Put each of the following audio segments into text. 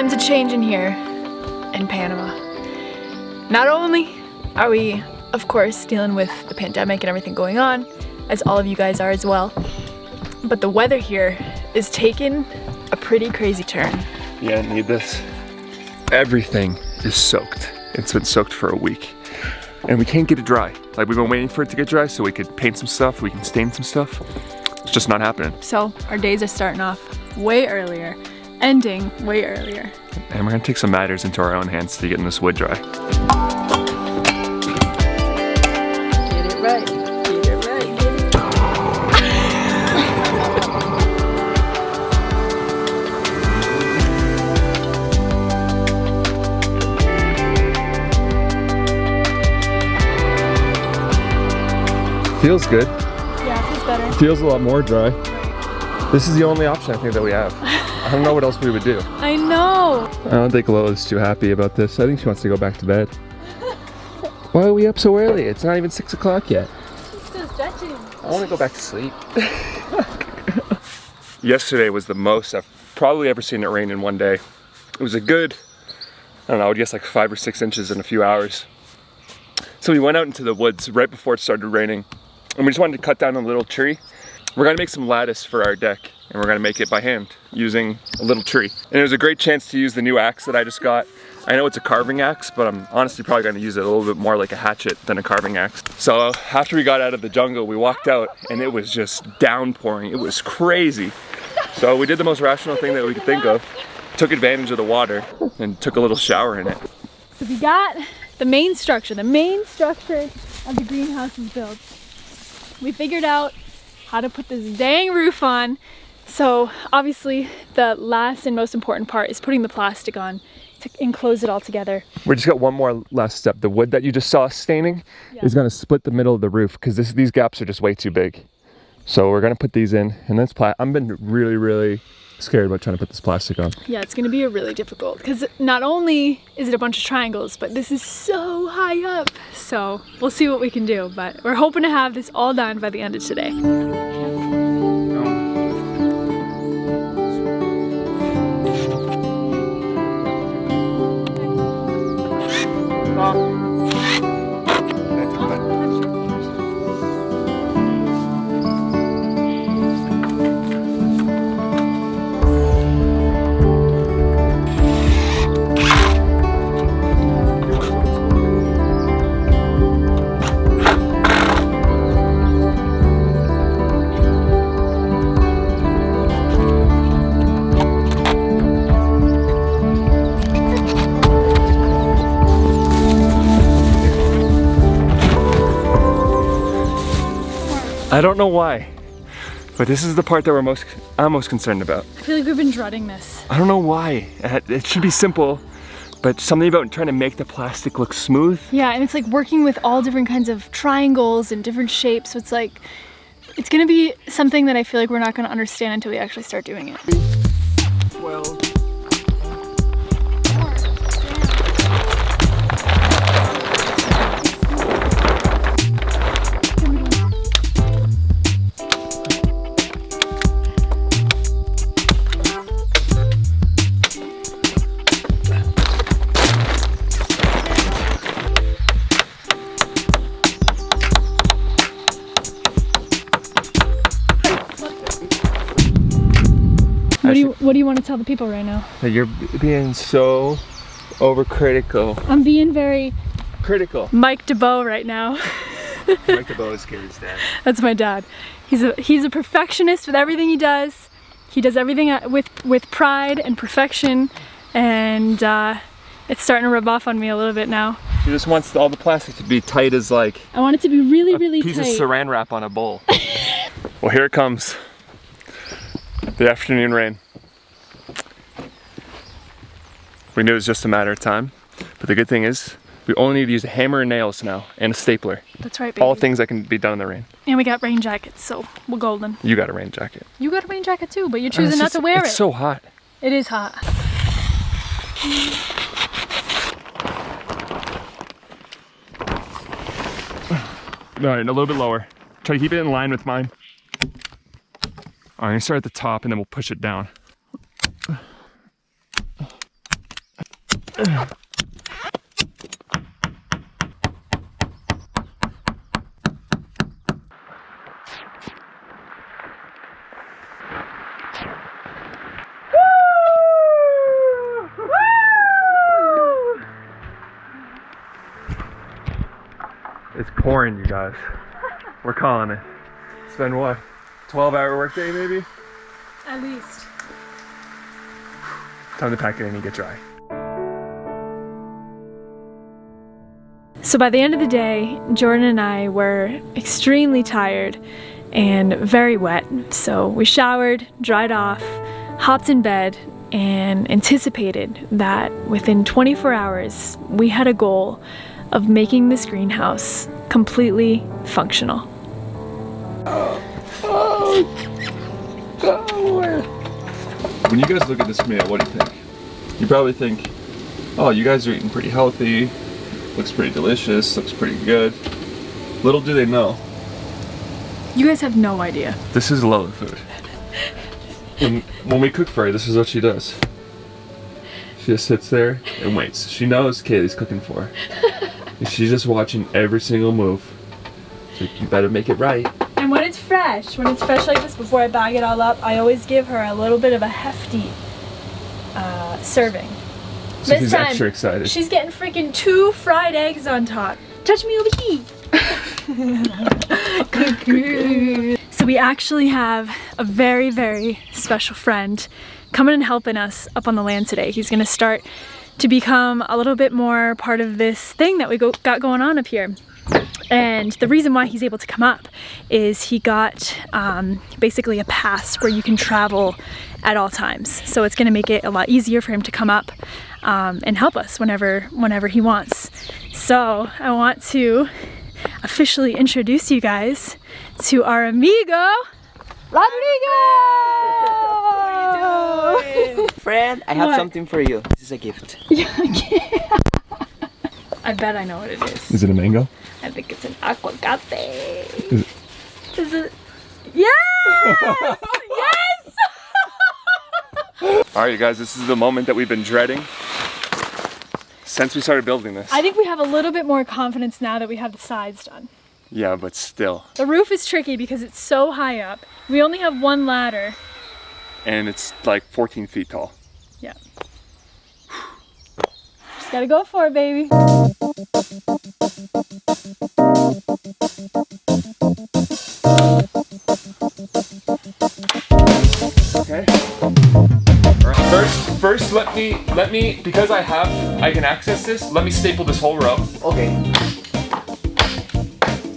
Times a changing here in Panama. Not only are we, of course, dealing with the pandemic and everything going on, as all of you guys are as well, but the weather here is taking a pretty crazy turn. Yeah, need this. Everything is soaked. It's been soaked for a week. And we can't get it dry. Like, we've been waiting for it to get dry so we could paint some stuff, we can stain some stuff. It's just not happening. So our days are starting off way earlier, ending way earlier. And we're gonna take some matters into our own hands to getting this wood dry. Get it right, get it right, get it Feels good. Yeah, it feels better. Feels a lot more dry. This is the only option I think that we have. I don't know what else we would do. I know. I don't think Lola's too happy about this. I think she wants to go back to bed. Why are we up so early? It's not even 6 o'clock yet. She's still stretching. I want to go back to sleep. Yesterday was the most I've probably ever seen it rain in one day. It was a good, I don't know, I would guess like 5 or 6 inches in a few hours. So we went out into the woods right before it started raining, and we just wanted to cut down a little tree. We're gonna make some lattice for our deck, and we're gonna make it by hand using a little tree. And it was a great chance to use the new axe that I just got. I know it's a carving axe, but I'm honestly probably gonna use it a little bit more like a hatchet than a carving axe. So after we got out of the jungle, we walked out and it was just downpouring. It was crazy. So we did the most rational thing that we could think of. Took advantage of the water and took a little shower in it. So we got the main structure of the greenhouse is built. We figured out how to put this dang roof on. So obviously the last and most important part is putting the plastic on to enclose it all together. We just got one more last step. The wood that you just saw us staining is gonna split the middle of the roof because these gaps are just way too big. So we're gonna put these in, and that's I've been really scared about trying to put this plastic on. Yeah, it's gonna be really difficult because not only is it a bunch of triangles, but this is so high up. So we'll see what we can do, but we're hoping to have this all done by the end of today. I don't know why, but this is the part that I'm most concerned about. I feel like we've been dreading this. I don't know why. It should be simple, but something about trying to make the plastic look smooth. Yeah, and it's like working with all different kinds of triangles and different shapes. So it's like, it's gonna be something that I feel like we're not gonna understand until we actually start doing it. 12. What do you want to tell the people right now? You're being so overcritical. I'm being very critical. Mike DeBow right now. Mike DeBow is Gary's dad. That's my dad. He's a perfectionist with everything he does. He does everything with pride and perfection, and it's starting to rub off on me a little bit now. He just wants all the plastic to be tight as like I want it to be really tight. Piece of saran wrap on a bowl. Well, here it comes. The afternoon rain. We knew it was just a matter of time, but the good thing is we only need to use a hammer and nails now and a stapler. That's right, baby. All things that can be done in the rain. And we got rain jackets, so we're golden. You got a rain jacket. You got a rain jacket too, but you're choosing not to wear it. It's so hot. It is hot. All right, a little bit lower. Try to keep it in line with mine. All right, I'm gonna start at the top and then we'll push it down. It's pouring, you guys. We're calling it. It's been what? 12-hour workday maybe? At least. Time to pack it in and get dry. So by the end of the day, Jordan and I were extremely tired and very wet. So we showered, dried off, hopped in bed, and anticipated that within 24 hours, we had a goal of making this greenhouse completely functional. When you guys look at this meal, what do you think? You probably think, oh, you guys are eating pretty healthy, looks pretty delicious, looks pretty good. Little do they know, You guys have no idea. this is Lola food. When we cook for her, this is what she does. She just sits there and waits. She knows Kaylee's cooking for her. And she's just watching every single move. So you better make it right. And when it's fresh like this, before I bag it all up, I always give her a little bit of a hefty serving. So she's extra excited. She's getting freaking 2 fried eggs on top. Touch me over here. So we actually have a very, very special friend coming and helping us up on the land today. He's gonna start to become a little bit more part of this thing that we got going on up here. And the reason why he's able to come up is he got basically a pass where you can travel at all times. So it's gonna make it a lot easier for him to come up and help us whenever he wants. So I want to officially introduce you guys to our amigo, Rodrigo! Friend, I have What? something for you. This is a gift. I bet I know what it is. Is it a mango? I think it's an aguacate. Is it? Is it? Yes! Yes! Alright, you guys, this is the moment that we've been dreading since we started building this. I think we have a little bit more confidence now that we have the sides done. Yeah, but still. The roof is tricky because it's so high up. We only have one ladder. And it's like 14 feet tall. Yeah. Just gotta go for it, baby. Okay. First let me, because I can access this, let me staple this whole row. Okay.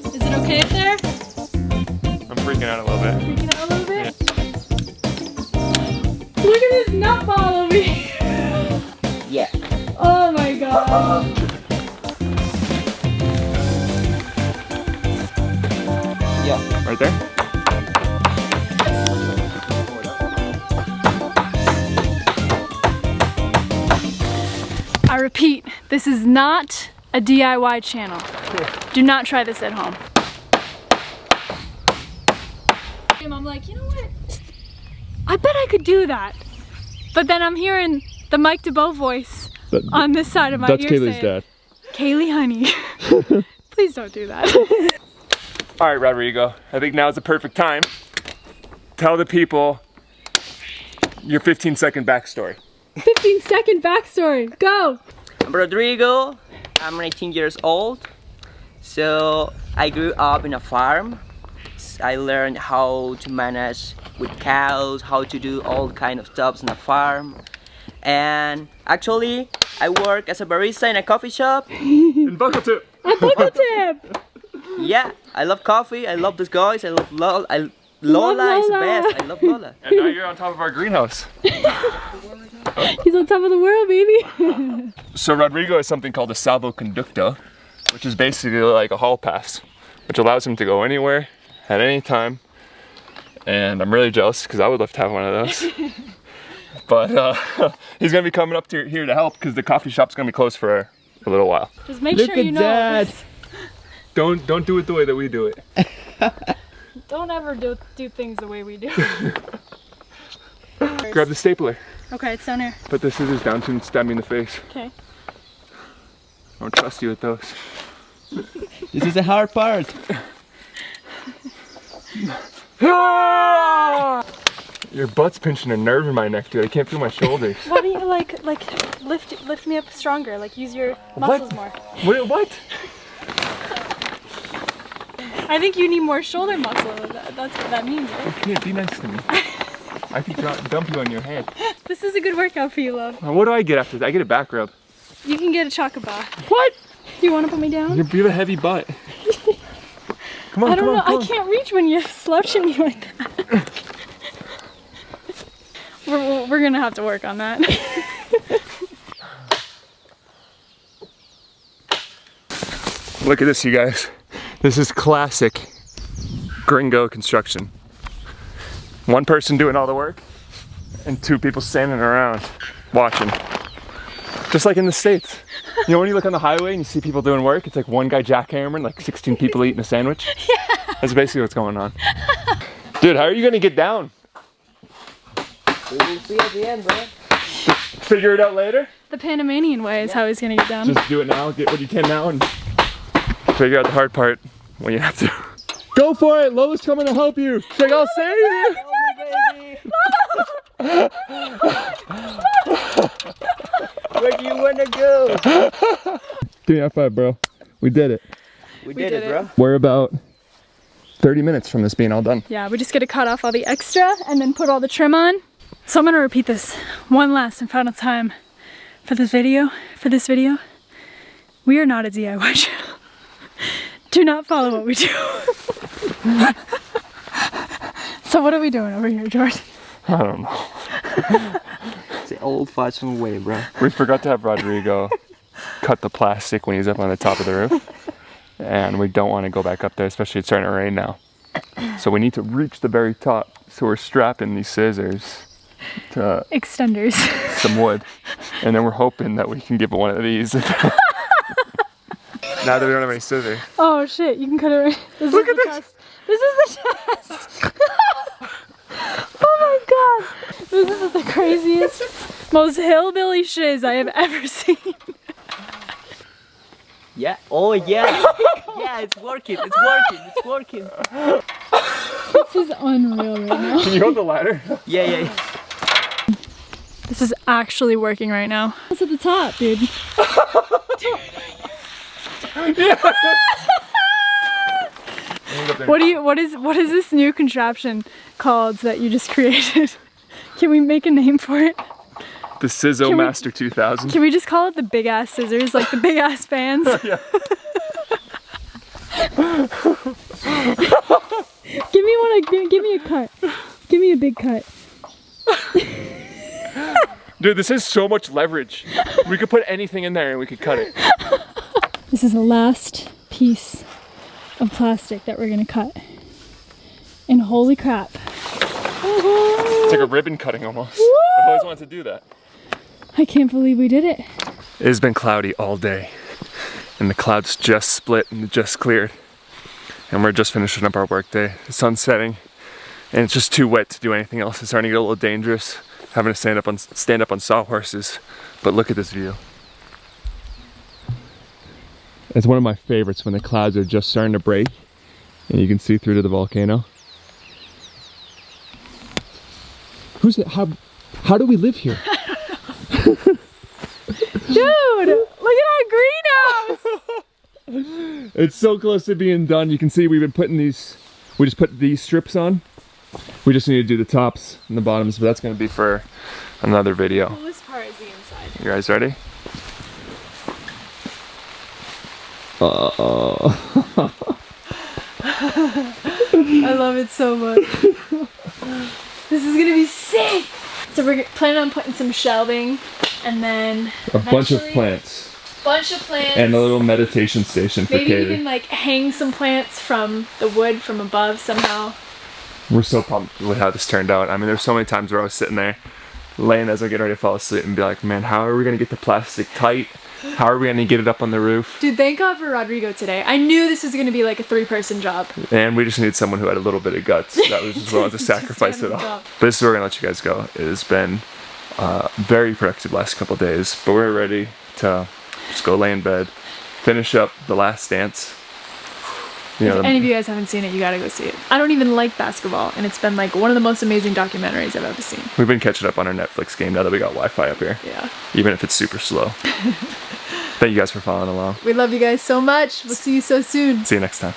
Is it okay up there? I'm freaking out a little bit. Freaking out a little bit? Look at this nut ball over here. Yeah. Oh my god. Yeah. Right there? I repeat, this is not a DIY channel. Do not try this at home. I'm like, you know what? I bet I could do that. But then I'm hearing the Mike DeBow voice on this side of my ear saying, dad. Kaylee, honey, please don't do that. Alright, Rodrigo, I think now's the perfect time. Tell the people your 15-second backstory. 15-second backstory, go! I'm Rodrigo. I'm 19 years old. So I grew up in a farm. I learned how to manage with cows, how to do all kind of stuff in a farm. And actually, I work as a barista in a coffee shop. And buckle tip. A buckle tip! Yeah, I love coffee. I love these guys. I love Lola. Lola is the best. I love Lola. And now you're on top of our greenhouse. He's on top of the world, baby. So Rodrigo has something called a salvoconducto, which is basically like a hall pass, which allows him to go anywhere at any time. And I'm really jealous because I would love to have one of those. But he's gonna be coming up to here to help because the coffee shop's gonna be closed for a little while. Just make sure you know. This. Don't do it the way that we do it. Don't ever do things the way we do. Grab the stapler. Okay, it's down here. Put the scissors down to stab me in the face. Okay. I don't trust you with those. This is the hard part. Your butt's pinching a nerve in my neck, dude. I can't feel my shoulders. Why don't you like lift me up stronger? Like use your muscles more. What? I think you need more shoulder muscle. That's what that means, right? Yeah, be nice to me. I can dump you on your head. This is a good workout for you, love. What do I get after this? I get a back rub. You can get a chocolate bar. What? Do you want to put me down? You have a heavy butt. Come on, I don't know. come on. I can't reach when you're slouching me like that. We're gonna have to work on that. Look at this, you guys. This is classic gringo construction. One person doing all the work and two people standing around watching. Just like in the States. You know when you look on the highway and you see people doing work, it's like one guy jackhammering, like 16 people eating a sandwich. Yeah. That's basically what's going on. Dude, how are you gonna get down? We'll see at the end, bro. Figure it out later? The Panamanian way is how he's gonna get down. Just do it now, get what you can now, and figure out the hard part when you have to. Go for it! Lola's coming to help you! She's like, I'll save you! Where do you wanna go? Give me a high five, bro. We did it. We did it, bro. We're about 30 minutes from this being all done. Yeah, we just gotta cut off all the extra and then put all the trim on. So I'm gonna repeat this one last and final time for this video. We are not a DIY channel. Do not follow what we do. So what are we doing over here, George? I don't know. It's the old-fashioned way, bro. We forgot to have Rodrigo cut the plastic when he's up on the top of the roof. And we don't want to go back up there, especially it's starting to rain now. So we need to reach the very top. So we're strapping these scissors to Extenders. some wood. And then we're hoping that we can give it one of these. Now that we don't have any scissors. Oh shit, you can cut it right. Look at this. Chest. This is the chest. Oh my god. This is the craziest, most hillbilly shiz I have ever seen. Yeah. Oh yeah. Yeah, it's working. It's working. It's working. This is unreal right now. Can you hold the ladder? Yeah. This is actually working right now. It's at the top, dude. What is this new contraption called that you just created? Can we make a name for it? The Sizzo Master 2000. Can we just call it the big ass scissors, like the big ass fans? Yeah. Give me one. Give me a cut. Give me a big cut. Dude, this has so much leverage. We could put anything in there and we could cut it. This is the last piece of plastic that we're gonna cut. And holy crap. It's like a ribbon cutting almost. Woo! I've always wanted to do that. I can't believe we did it. It has been cloudy all day. And the clouds just split and just cleared. And we're just finishing up our work day. The sun's setting. And it's just too wet to do anything else. It's starting to get a little dangerous having to stand up on sawhorses. But look at this view. It's one of my favorites when the clouds are just starting to break and you can see through to the volcano. Who's it? How do we live here? Dude, look at our greenhouse! It's so close to being done. You can see we've been putting these, we just put these strips on. We just need to do the tops and the bottoms, but that's going to be for another video. The coolest part is the inside. You guys ready? I love it so much. This is gonna be sick! So we're planning on putting some shelving and then A bunch of plants. And a little meditation station for Maybe Katie. we can like hang some plants from the wood from above somehow. We're so pumped with how this turned out. I mean, there's so many times where I was sitting there, laying as I get ready to fall asleep and be like, man, how are we gonna get the plastic tight? How are we gonna get it up on the roof? Dude, thank God for Rodrigo today. I knew this was gonna be like a 3-person job. And we just needed someone who had a little bit of guts that was just willing to sacrifice it all. job. But this is where we're gonna let you guys go. It has been very productive last couple of days, but we're ready to just go lay in bed, finish up The Last Dance. You know, If any of you guys haven't seen it, you gotta go see it. I don't even like basketball, and it's been like one of the most amazing documentaries I've ever seen. we've been catching up on our Netflix game now that we got Wi-Fi up here, Yeah. even if it's super slow. Thank you guys for following along. We love you guys so much. We'll see you so soon. See you next time.